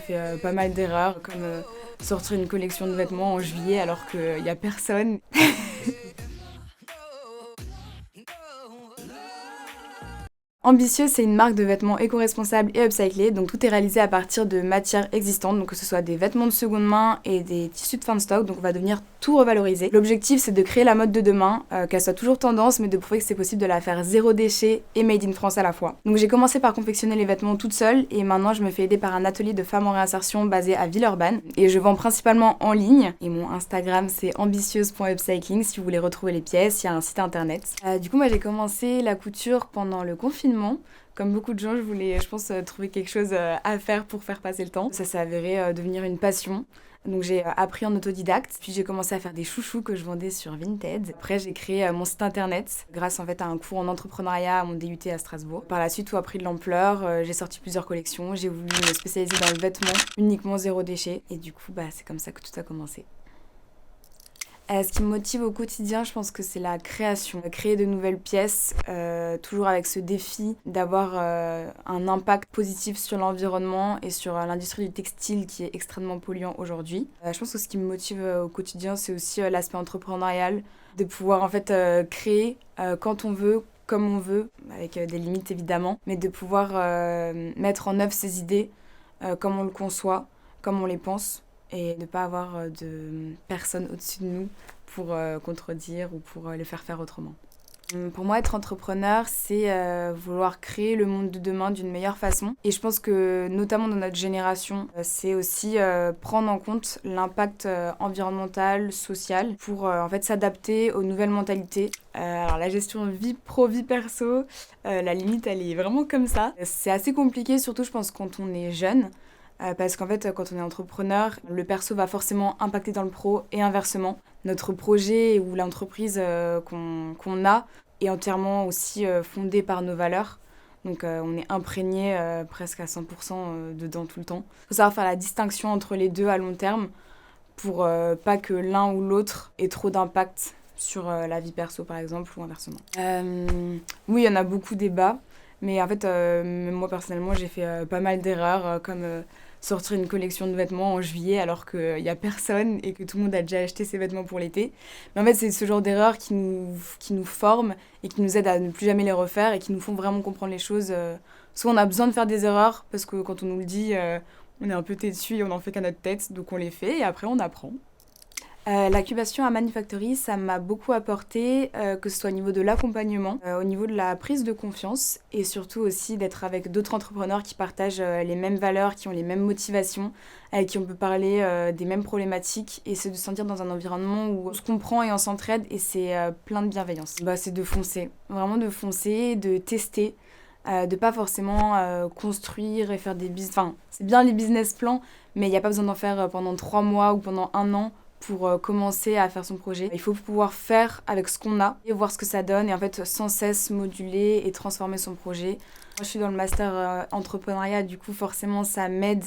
fait pas mal d'erreurs, comme sortir une collection de vêtements en juillet alors qu'il n'y a personne. Ambitieux, c'est une marque de vêtements éco-responsables et upcyclés, donc tout est réalisé à partir de matières existantes, donc que ce soit des vêtements de seconde main et des tissus de fin de stock, donc on va devenir tout revaloriser. L'objectif, c'est de créer la mode de demain, qu'elle soit toujours tendance, mais de prouver que c'est possible de la faire zéro déchet et made in France à la fois. Donc j'ai commencé par confectionner les vêtements toute seule, et maintenant je me fais aider par un atelier de femmes en réinsertion basé à Villeurbanne, et je vends principalement en ligne, et mon Instagram c'est ambitieuse.upcycling si vous voulez retrouver les pièces, il y a un site internet. Du coup moi j'ai commencé la couture pendant le confinement. Comme beaucoup de gens, je voulais, je pense, trouver quelque chose à faire pour faire passer le temps. Ça s'est avéré devenir une passion. Donc j'ai appris en autodidacte, puis j'ai commencé à faire des chouchous que je vendais sur Vinted. Après j'ai créé mon site internet grâce en fait à un cours en entrepreneuriat à mon DUT à Strasbourg. Par la suite tout a pris de l'ampleur, j'ai sorti plusieurs collections, j'ai voulu me spécialiser dans le vêtement uniquement zéro déchet et du coup c'est comme ça que tout a commencé. Ce qui me motive au quotidien, je pense que c'est la création. Créer de nouvelles pièces, toujours avec ce défi d'avoir un impact positif sur l'environnement et sur l'industrie du textile qui est extrêmement polluant aujourd'hui. Je pense que ce qui me motive au quotidien, c'est aussi l'aspect entrepreneurial, de pouvoir en fait créer quand on veut, comme on veut, avec des limites évidemment, mais de pouvoir mettre en œuvre ses idées comme on le conçoit, comme on les pense. Et ne pas avoir de personne au-dessus de nous pour contredire ou pour le faire autrement. Pour moi, être entrepreneur, c'est vouloir créer le monde de demain d'une meilleure façon. Et je pense que, notamment dans notre génération, c'est aussi prendre en compte l'impact environnemental, social, pour en fait s'adapter aux nouvelles mentalités. Alors la gestion vie pro, vie perso, la limite, elle est vraiment comme ça. C'est assez compliqué, surtout je pense quand on est jeune. Parce qu'en fait, quand on est entrepreneur, le perso va forcément impacter dans le pro et inversement. Notre projet ou l'entreprise qu'on a est entièrement aussi fondé par nos valeurs. Donc on est imprégné presque à 100% dedans tout le temps. Il faut savoir faire la distinction entre les deux à long terme pour pas que l'un ou l'autre ait trop d'impact sur la vie perso par exemple ou inversement. Oui, il y en a beaucoup des bas. Mais en fait, moi personnellement, j'ai fait pas mal d'erreurs, comme sortir une collection de vêtements en juillet alors qu'il n'y a personne et que tout le monde a déjà acheté ses vêtements pour l'été. Mais en fait, c'est ce genre d'erreurs qui nous forment et qui nous aident à ne plus jamais les refaire et qui nous font vraiment comprendre les choses. Soit on a besoin de faire des erreurs parce que quand on nous le dit, on est un peu têtu et on n'en fait qu'à notre tête, donc on les fait et après on apprend. L'incubation à Manufactory, ça m'a beaucoup apporté, que ce soit au niveau de l'accompagnement, au niveau de la prise de confiance et surtout aussi d'être avec d'autres entrepreneurs qui partagent les mêmes valeurs, qui ont les mêmes motivations, avec qui on peut parler des mêmes problématiques et c'est de se sentir dans un environnement où on se comprend et on s'entraide et c'est plein de bienveillance. C'est de foncer, vraiment de foncer, de tester. De pas forcément construire et faire des business... Enfin, c'est bien les business plans, mais il n'y a pas besoin d'en faire pendant 3 mois ou pendant 1 an pour commencer à faire son projet. Il faut pouvoir faire avec ce qu'on a et voir ce que ça donne et en fait sans cesse moduler et transformer son projet. Moi je suis dans le master entrepreneuriat, du coup forcément ça m'aide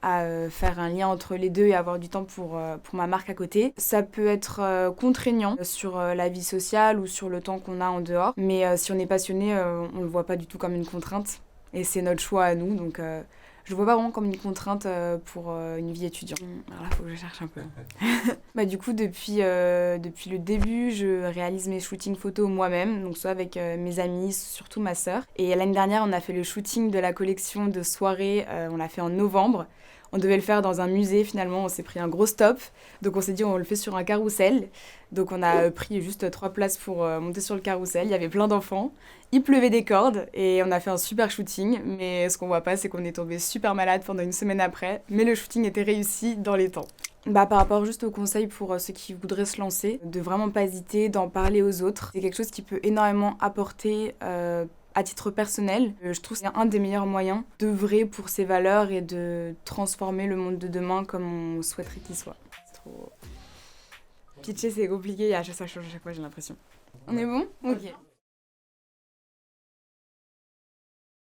à faire un lien entre les deux et avoir du temps pour ma marque à côté. Ça peut être contraignant sur la vie sociale ou sur le temps qu'on a en dehors, mais si on est passionné, on le voit pas du tout comme une contrainte et c'est notre choix à nous, donc je le vois pas vraiment comme une contrainte pour une vie étudiante. Alors là, il faut que je cherche un peu. Du coup, depuis le début, je réalise mes shootings photos moi-même, donc soit avec mes amis, surtout ma sœur. Et l'année dernière, on a fait le shooting de la collection de soirée, on l'a fait en novembre. On devait le faire dans un musée, finalement, on s'est pris un gros stop. Donc on s'est dit, on le fait sur un carrousel. Donc on a pris juste 3 places pour monter sur le carrousel. Il y avait plein d'enfants. Il pleuvait des cordes et on a fait un super shooting. Mais ce qu'on voit pas, c'est qu'on est tombé super malade pendant une semaine après. Mais le shooting était réussi dans les temps. Par rapport juste aux conseils pour ceux qui voudraient se lancer, de vraiment pas hésiter, d'en parler aux autres. C'est quelque chose qui peut énormément apporter à titre personnel. Je trouve que c'est un des meilleurs moyens d'œuvrer pour ses valeurs et de transformer le monde de demain comme on souhaiterait qu'il soit. C'est trop... Pitcher, c'est compliqué, ça change à chaque fois, j'ai l'impression. On est bon ? Ok.